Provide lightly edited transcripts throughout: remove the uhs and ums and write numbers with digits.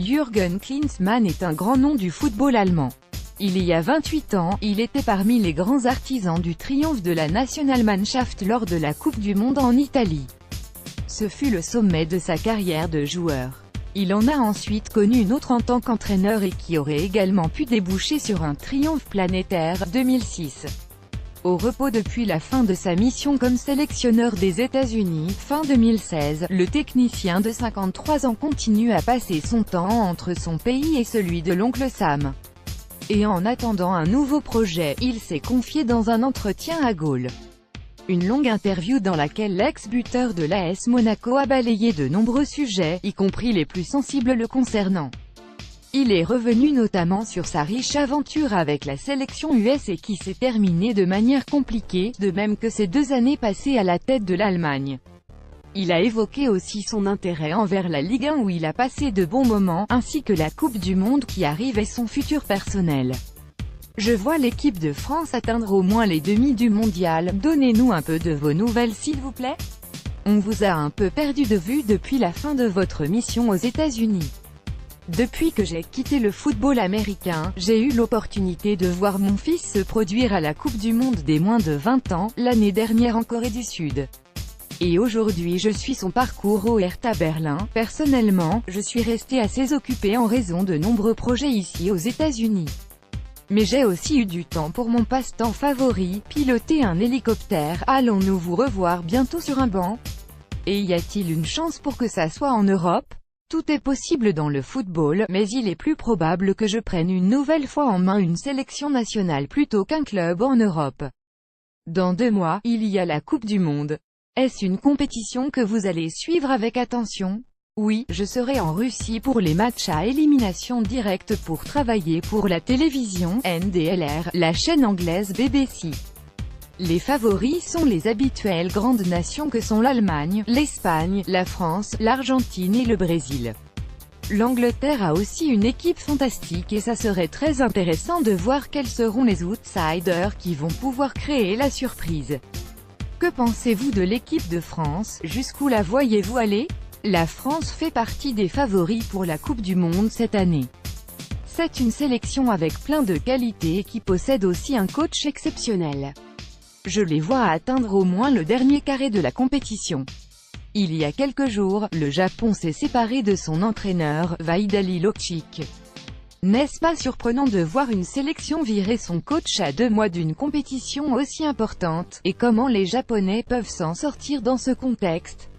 Jürgen Klinsmann est un grand nom du football allemand. Il y a 28 ans, il était parmi les grands artisans du triomphe de la Nationalmannschaft lors de la Coupe du Monde en Italie. Ce fut le sommet de sa carrière de joueur. Il en a ensuite connu une autre en tant qu'entraîneur et qui aurait également pu déboucher sur un triomphe planétaire, 2006. Au repos depuis la fin de sa mission comme sélectionneur des États-Unis, fin 2016, le technicien de 53 ans continue à passer son temps entre son pays et celui de l'oncle Sam. Et en attendant un nouveau projet, il s'est confié dans un entretien à Goal. Une longue interview dans laquelle l'ex-buteur de l'AS Monaco a balayé de nombreux sujets, y compris les plus sensibles le concernant. Il est revenu notamment sur sa riche aventure avec la sélection US et qui s'est terminée de manière compliquée, de même que ses 2 années passées à la tête de l'Allemagne. Il a évoqué aussi son intérêt envers la Ligue 1 où il a passé de bons moments, ainsi que la Coupe du Monde qui arrive et son futur personnel. Je vois l'équipe de France atteindre au moins les demi du mondial, donnez-nous un peu de vos nouvelles s'il vous plaît. On vous a un peu perdu de vue depuis la fin de votre mission aux États-Unis. Depuis que j'ai quitté le football américain, j'ai eu l'opportunité de voir mon fils se produire à la Coupe du Monde des moins de 20 ans, l'année dernière en Corée du Sud. Et aujourd'hui je suis son parcours au Hertha Berlin. Personnellement, je suis resté assez occupé en raison de nombreux projets ici aux États-Unis. Mais j'ai aussi eu du temps pour mon passe-temps favori, piloter un hélicoptère. Allons-nous vous revoir bientôt sur un banc? Et y a-t-il une chance pour que ça soit en Europe? Tout est possible dans le football, mais il est plus probable que je prenne une nouvelle fois en main une sélection nationale plutôt qu'un club en Europe. Dans 2 mois, il y a la Coupe du Monde. Est-ce une compétition que vous allez suivre avec attention? Oui, je serai en Russie pour les matchs à élimination directe pour travailler pour la télévision NDLR, la chaîne anglaise BBC. Les favoris sont les habituelles grandes nations que sont l'Allemagne, l'Espagne, la France, l'Argentine et le Brésil. L'Angleterre a aussi une équipe fantastique et ça serait très intéressant de voir quels seront les outsiders qui vont pouvoir créer la surprise. Que pensez-vous de l'équipe de France? Jusqu'où la voyez-vous aller? La France fait partie des favoris pour la Coupe du Monde cette année. C'est une sélection avec plein de qualités et qui possède aussi un coach exceptionnel. Je les vois atteindre au moins le dernier carré de la compétition. Il y a quelques jours, le Japon s'est séparé de son entraîneur, Vaidali Locic. N'est-ce pas surprenant de voir une sélection virer son coach à 2 mois d'une compétition aussi importante? Et comment les Japonais peuvent s'en sortir dans ce contexte?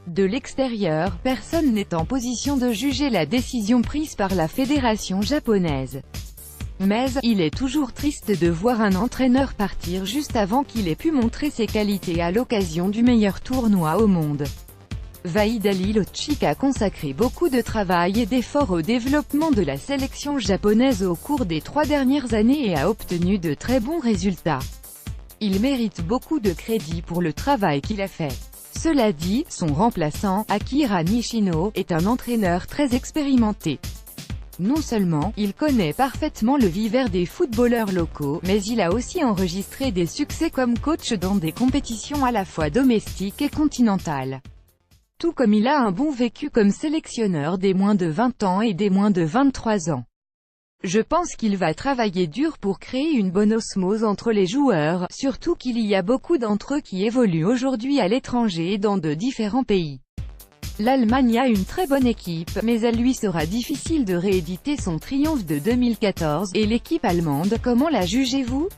De l'extérieur, personne n'est en position de juger la décision prise par la fédération japonaise. Mais, il est toujours triste de voir un entraîneur partir juste avant qu'il ait pu montrer ses qualités à l'occasion du meilleur tournoi au monde. Vaidali Locic a consacré beaucoup de travail et d'efforts au développement de la sélection japonaise au cours des 3 dernières années et a obtenu de très bons résultats. Il mérite beaucoup de crédit pour le travail qu'il a fait. Cela dit, son remplaçant, Akira Nishino, est un entraîneur très expérimenté. Non seulement, il connaît parfaitement le vivre des footballeurs locaux, mais il a aussi enregistré des succès comme coach dans des compétitions à la fois domestiques et continentales. Tout comme il a un bon vécu comme sélectionneur des moins de 20 ans et des moins de 23 ans. Je pense qu'il va travailler dur pour créer une bonne osmose entre les joueurs, surtout qu'il y a beaucoup d'entre eux qui évoluent aujourd'hui à l'étranger et dans de différents pays. L'Allemagne a une très bonne équipe, mais elle lui sera difficile de rééditer son triomphe de 2014, et l'équipe allemande, comment la jugez-vous?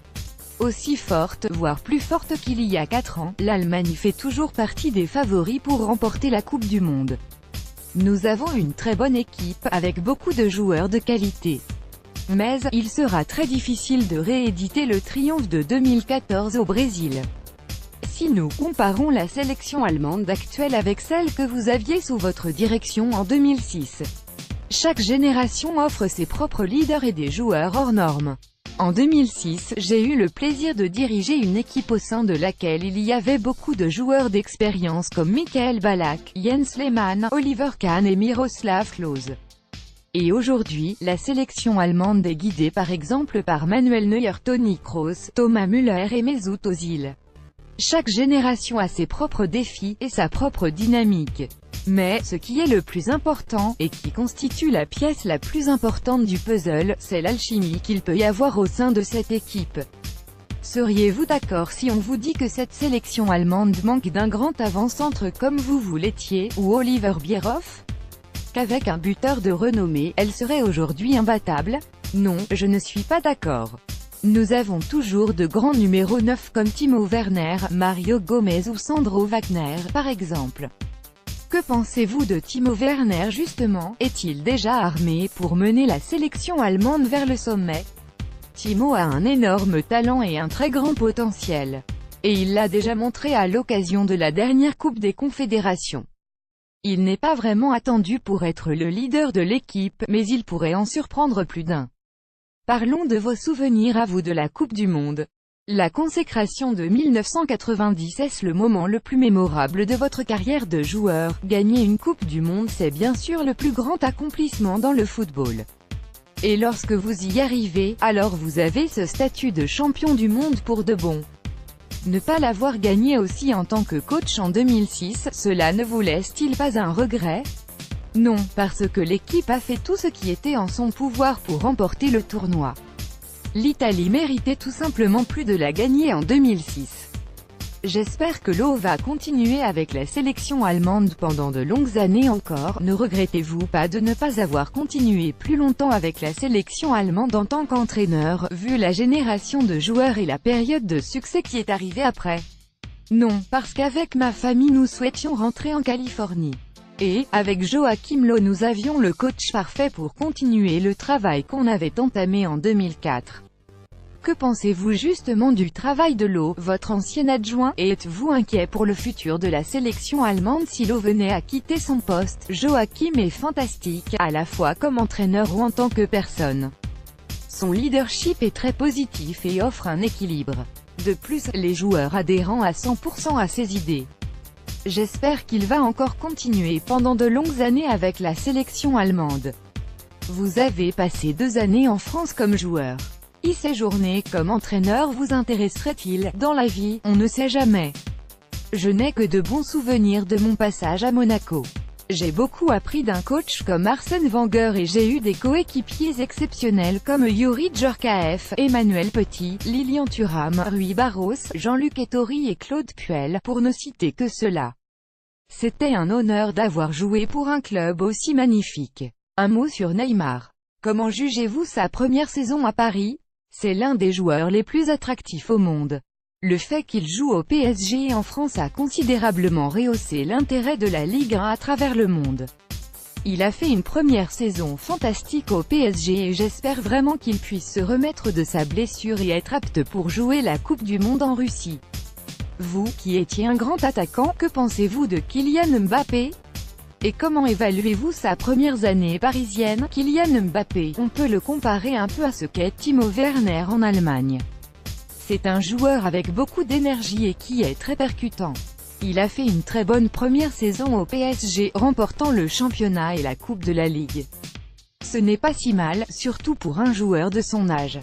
Aussi forte, voire plus forte qu'il y a 4 ans, l'Allemagne fait toujours partie des favoris pour remporter la Coupe du Monde. Nous avons une très bonne équipe, avec beaucoup de joueurs de qualité. Mais, il sera très difficile de rééditer le triomphe de 2014 au Brésil. Si nous comparons la sélection allemande actuelle avec celle que vous aviez sous votre direction en 2006, chaque génération offre ses propres leaders et des joueurs hors normes. En 2006, j'ai eu le plaisir de diriger une équipe au sein de laquelle il y avait beaucoup de joueurs d'expérience comme Michael Ballack, Jens Lehmann, Oliver Kahn et Miroslav Klose. Et aujourd'hui, la sélection allemande est guidée par exemple par Manuel Neuer, Toni Kroos, Thomas Müller et Mesut Özil. Chaque génération a ses propres défis et sa propre dynamique. Mais, ce qui est le plus important, et qui constitue la pièce la plus importante du puzzle, c'est l'alchimie qu'il peut y avoir au sein de cette équipe. Seriez-vous d'accord si on vous dit que cette sélection allemande manque d'un grand avant-centre comme vous l'étiez, ou Oliver Bierhoff? Qu'avec un buteur de renommée, elle serait aujourd'hui imbattable? Non, je ne suis pas d'accord. Nous avons toujours de grands numéros 9 comme Timo Werner, Mario Gomez ou Sandro Wagner, par exemple. Que pensez-vous de Timo Werner justement? Est-il déjà armé pour mener la sélection allemande vers le sommet? Timo a un énorme talent et un très grand potentiel. Et il l'a déjà montré à l'occasion de la dernière Coupe des Confédérations. Il n'est pas vraiment attendu pour être le leader de l'équipe, mais il pourrait en surprendre plus d'un. Parlons de vos souvenirs à vous de la Coupe du Monde. La consécration de 1990 est-ce le moment le plus mémorable de votre carrière de joueur? Gagner une Coupe du Monde, c'est bien sûr le plus grand accomplissement dans le football. Et lorsque vous y arrivez, alors vous avez ce statut de champion du monde pour de bon. Ne pas l'avoir gagné aussi en tant que coach en 2006, cela ne vous laisse-t-il pas un regret? Non, parce que l'équipe a fait tout ce qui était en son pouvoir pour remporter le tournoi. L'Italie méritait tout simplement plus de la gagner en 2006. J'espère que l'eau va continuer avec la sélection allemande pendant de longues années encore. Ne regrettez-vous pas de ne pas avoir continué plus longtemps avec la sélection allemande en tant qu'entraîneur, vu la génération de joueurs et la période de succès qui est arrivée après? Non, parce qu'avec ma famille nous souhaitions rentrer en Californie. Et, avec Joachim Löw nous avions le coach parfait pour continuer le travail qu'on avait entamé en 2004. Que pensez-vous justement du travail de Löw, votre ancien adjoint, et êtes-vous inquiet pour le futur de la sélection allemande si Löw venait à quitter son poste? Joachim est fantastique, à la fois comme entraîneur ou en tant que personne. Son leadership est très positif et offre un équilibre. De plus, les joueurs adhèrent à 100% à ses idées. J'espère qu'il va encore continuer pendant de longues années avec la sélection allemande. Vous avez passé 2 années en France comme joueur. Y séjourner comme entraîneur vous intéresserait-il? Dans la vie, on ne sait jamais. Je n'ai que de bons souvenirs de mon passage à Monaco. J'ai beaucoup appris d'un coach comme Arsène Wenger et j'ai eu des coéquipiers exceptionnels comme Youri Djorkaeff, Emmanuel Petit, Lilian Thuram, Rui Barros, Jean-Luc Ettori et Claude Puel, pour ne citer que ceux-là. C'était un honneur d'avoir joué pour un club aussi magnifique. Un mot sur Neymar. Comment jugez-vous sa première saison à Paris? C'est l'un des joueurs les plus attractifs au monde. Le fait qu'il joue au PSG en France a considérablement rehaussé l'intérêt de la Ligue 1 à travers le monde. Il a fait une première saison fantastique au PSG et j'espère vraiment qu'il puisse se remettre de sa blessure et être apte pour jouer la Coupe du Monde en Russie. Vous, qui étiez un grand attaquant, que pensez-vous de Kylian Mbappé? Et comment évaluez-vous sa première année parisienne? Kylian Mbappé, on peut le comparer un peu à ce qu'est Timo Werner en Allemagne. C'est un joueur avec beaucoup d'énergie et qui est très percutant. Il a fait une très bonne première saison au PSG, remportant le championnat et la Coupe de la Ligue. Ce n'est pas si mal, surtout pour un joueur de son âge.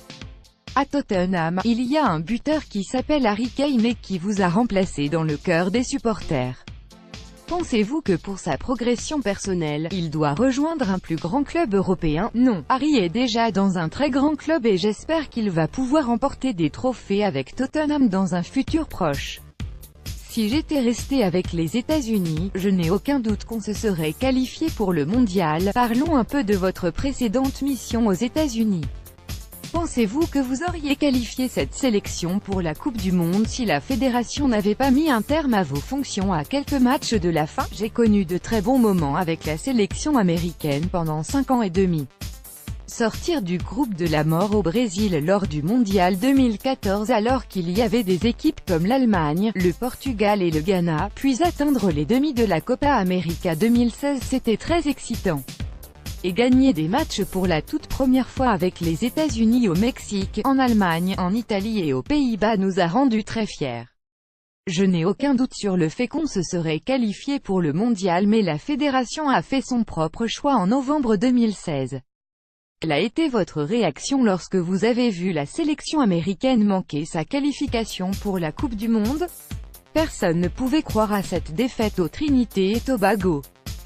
À Tottenham, il y a un buteur qui s'appelle Harry Kane et qui vous a remplacé dans le cœur des supporters. Pensez-vous que pour sa progression personnelle, il doit rejoindre un plus grand club européen? Non, Harry est déjà dans un très grand club et j'espère qu'il va pouvoir remporter des trophées avec Tottenham dans un futur proche. Si j'étais resté avec les États-Unis, je n'ai aucun doute qu'on se serait qualifié pour le mondial. Parlons un peu de votre précédente mission aux États-Unis. Pensez-vous que vous auriez qualifié cette sélection pour la Coupe du Monde si la fédération n'avait pas mis un terme à vos fonctions à quelques matchs de la fin? J'ai connu de très bons moments avec la sélection américaine pendant 5 ans et demi. Sortir du groupe de la mort au Brésil lors du Mondial 2014 alors qu'il y avait des équipes comme l'Allemagne, le Portugal et le Ghana, puis atteindre les demi de la Copa América 2016, c'était très excitant. Et gagner des matchs pour la toute première fois avec les États-Unis au Mexique, en Allemagne, en Italie et aux Pays-Bas nous a rendus très fiers. Je n'ai aucun doute sur le fait qu'on se serait qualifié pour le mondial mais la fédération a fait son propre choix en novembre 2016. Quelle a été votre réaction lorsque vous avez vu la sélection américaine manquer sa qualification pour la Coupe du Monde? Personne ne pouvait croire à cette défaite au Trinité et Tobago.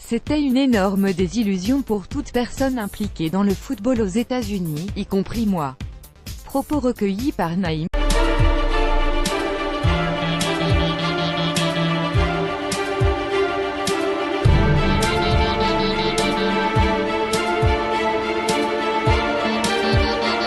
C'était une énorme désillusion pour toute personne impliquée dans le football aux États-Unis, y compris moi. Propos recueillis par Naïm.